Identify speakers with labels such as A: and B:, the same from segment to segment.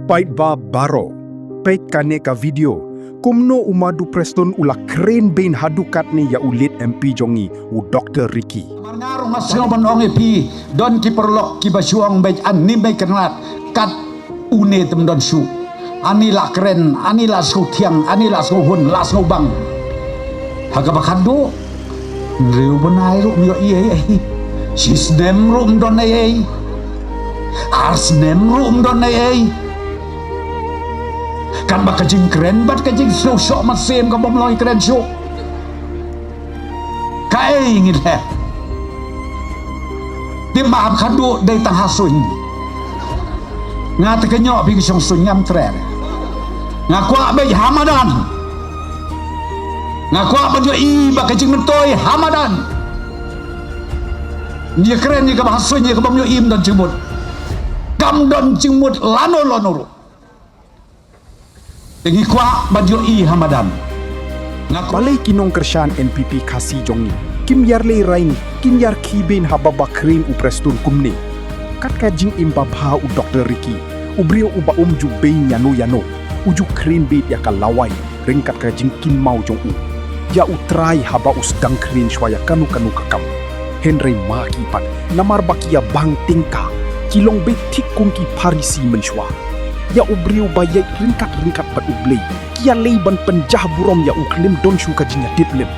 A: Pait ba baro, pait kane ka video, kumno umadu preston ula kren bain hadukat ni ya ulit MP jongi u Dr. Ricky.
B: Marngarong asno manong epi don ki perlok ki basuang baik ani baik kenat kat une tem don su. Ani la keren, ani la su tiang, ani la su hun, la su bang. Haga bakado. Riu benai ru mio iye. Sis nem rum don iye. Ars nem rum don iye. Kan bak kajing keren bat kajing su sok masem ka bomloi keren su. Kai ngit he. Di maaf kado dai tang hasuin. Ngata kenyo pi song sun ngam trer. Ngakwa be Hamadan. Ngakwa ba jo i ba kajing mentoi Hamadan. Ni keren ni ka hasuin ni ka bom yo im dan cimut. Kam don cimut lano lonoro. Tengi kwa ba jo i Hamadan.
A: Balai kinong kershan NPP kasi jongi. Kim yar lei rain, kim yar kibin hababa krim u prestun kumne. Kat kajing imbabha u Dr. Ricky. Ubrio uba ju bain yano. Uju krim bit ya kalawai. Ringkat kajing kim mau jong u. Ya utrai haba usdang krim shwaya kanu kakam. Henry maki pat. Namar bakia bang tingka. Kilong bit tik kungki parisi menshwa. Ya ubrio bayai ringkat bat ublei. Kia leiban penjah burom ya uklim don shu kajinya diplim.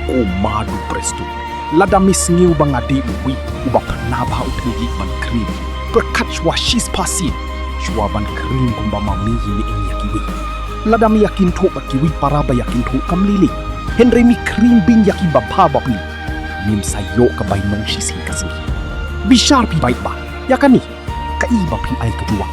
A: O madu prestu. Lada misngiu bangade uwi. Uba penabha utnigi ban krim. Berkat shwa shis pasin. Shwa ban krim kumba mami ini yakiwi. Lada mi yakin to bakiwi paraba yakin to kamlili. Henry mi krim bin yaki babha babli. Mim sayo kabay nong shis hikasmi. Bishar pi baik ba. Yakani. Kaiba pi ay kedua.